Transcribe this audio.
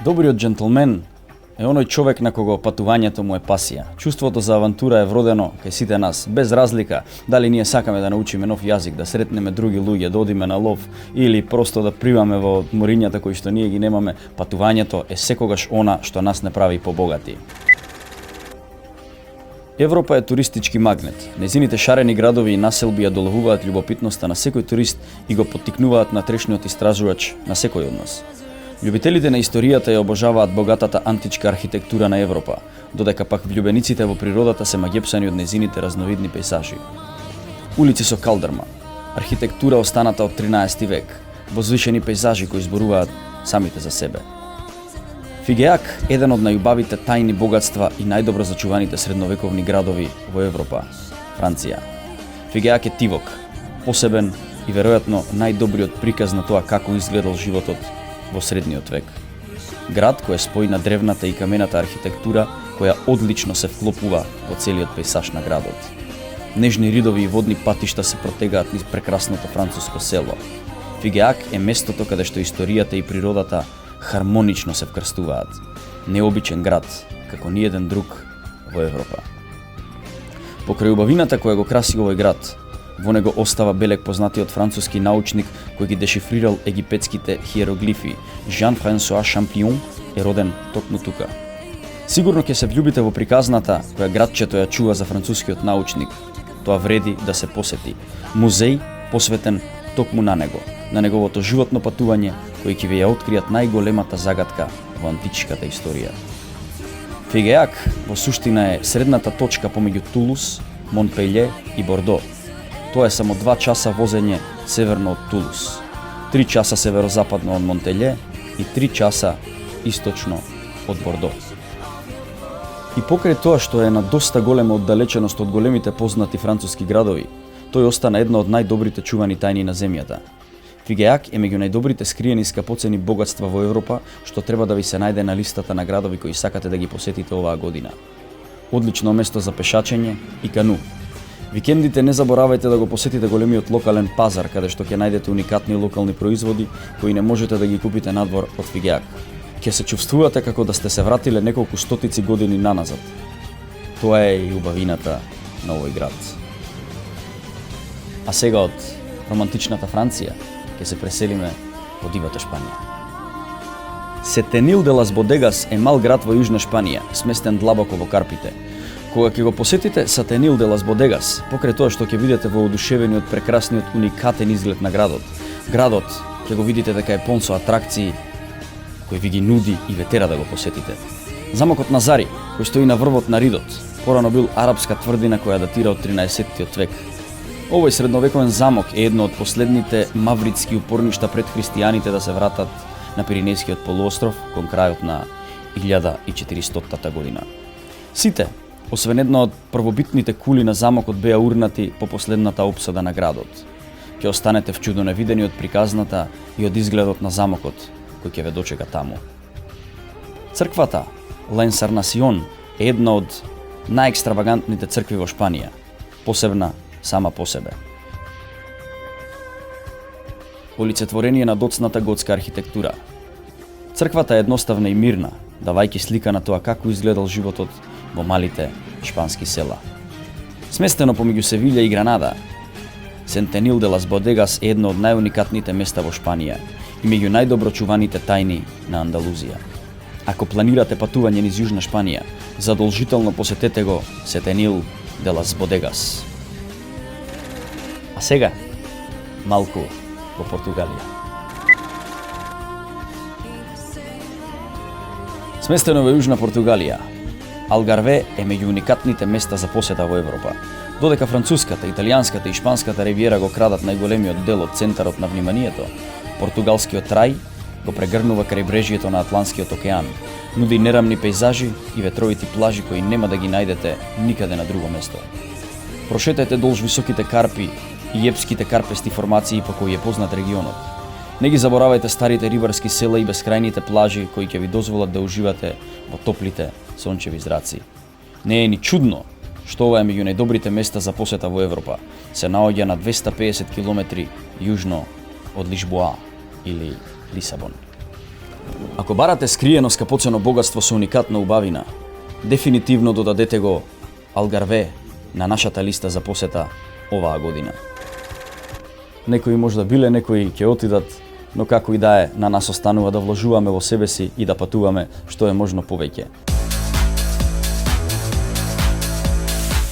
Добриот џентлмен е оној човек на кого патувањето му е пасија. Чувството за авантура е вродено кај сите нас, без разлика дали ние сакаме да научиме нов јазик, да сретнеме други луѓе, да одиме на лов или просто да приваме во морињата кои што ние ги немаме. Патувањето е секогаш она што нас не прави побогати. Европа е туристички магнет. Незините шарени градови и населби ја доловуваат љубопитноста на секој турист и го поттикнуваат натрешниот истражувач на секој од нас. Љубителите на историјата ја обожаваат богатата античка архитектура на Европа, додека пак влюбениците во природата се магепсани од незините разновидни пејзажи. Улици со калдрма, архитектура останата од 13 век, возвишени пејзажи кои зборуваат самите за себе. Фигеак е еден од најубавите тајни богатства и најдобро зачуваните средновековни градови во Европа, Франција. Фигеак е тивок, посебен и веројатно најдобриот приказ на тоа како изгледал животот во средниот век. Град кој е спој на древната и камената архитектура која одлично се вклопува во целиот пејзаж на градот. Нежни ридови и водни патишта се протегаат низ прекрасното француско село. Фигеак е местото каде што историјата и природата хармонично се вкрстуваат. Необичен град, како ниеден друг во Европа. Покрај убавината која го краси овој град, во него остава белег познатиот француски научник кој ги дешифрирал египетските хиероглифи. Жан-Франсоа Шампион е роден токму тука. Сигурно ќе се влюбите во приказната која градчето ја чува за францускиот научник. Тоа вреди да се посети. Музеј посветен токму на него, на неговото животно патување кој ќе ви ја откријат најголемата загадка во античката историја. Фигеак во суштина е средната точка помеѓу Тулус, Монпелје и Бордо. Тоа е само 2 часа возење северно од Тулус, 3 часа северозападно од Монтелје и 3 часа источно од Бордо. И покрај тоа што е на доста голема оддалеченост од големите познати француски градови, тој остана една од најдобрите чувани тајни на земјата. Фигеак е меѓу најдобрите скриени скапоцени богатства во Европа, што треба да ви се најде на листата на градови кои сакате да ги посетите оваа година. Одлично место за пешачење и кану. Викендите не заборавајте да го посетите големиот локален пазар, каде што ќе најдете уникатни локални производи кои не можете да ги купите надвор од Фигеак. Ќе се чувствувате како да сте се вратиле неколку стотици години наназад. Тоа е и убавината на овој град. А сега од романтичната Франција ќе се преселиме во дивата Шпанија. Сетенил де лас Бодегас е мал град во Јужна Шпанија, сместен длабоко во Карпите. Кога ќе го посетите Сетенил де лас Бодегас, покрај тоа што ќе видите во одушевениот прекрасниот уникатен изглед на градот, ќе го видите дека е полн со атракции кој ви ги нуди и ве тера да го посетите. Замокот на Зари, кој стои на врвот на Ридот, порано бил арапска тврдина која датира од 13-тиот век. Овој средновековен замок е едно од последните мавритски упорништа пред христијаните да се вратат на Пиринејскиот полуостров кон крајот на 1400-та година. Сите, освен една од првобитните кули на замокот, беа урнати по последната опсада на градот. Ќе останете вчудено видени од приказната и од изгледот на замокот кој ќе ве дочека таму. Црквата Ла Енсарнасион е една од најекстравагантните цркви во Шпанија, посебна сама по себе. Олицетворение на доцната готска архитектура. Црквата е едноставна и мирна, давајќи слика на тоа како изгледал животот во малите шпански села. Сместено помеѓу Севилја и Гранада, Сетенил де лас Бодегас е едно од најуникатните места во Шпанија и меѓу најдобро чуваните тајни на Андалузија. Ако планирате патување низ Јужна Шпанија, задолжително посетете го Сетенил де лас Бодегас. А сега, малку во Португалија. Сместено во Јужна Португалија, Алгарве е меѓу уникатните места за посета во Европа. Додека француската, италијанската и шпанската ривиера го крадат најголемиот дел од центарот на вниманието, португалскиот рај го прегрнува крајбрежјето на Атлантскиот океан, нуди нерамни пејзажи и ветровити плажи кои нема да ги најдете никаде на друго место. Прошетајте долж високите карпи и епските карпести формации по кои е познат регионот. Не ги заборавајте старите рибарски села и бескрајните плажи кои ќе ви дозволат да уживате во топлите сончеви зраци. Не е ни чудно што ова е меѓу најдобрите места за посета во Европа. Се наоѓа на 250 километри јужно од Лишбоа или Лисабон. Ако барате скриено скапоцено богатство со уникатна убавина, дефинитивно додадете го Алгарве на нашата листа за посета оваа година. Некои можда биле, некои ќе отидат, но како и да е, на нас останува да вложуваме во себе си и да патуваме што е можно повеќе.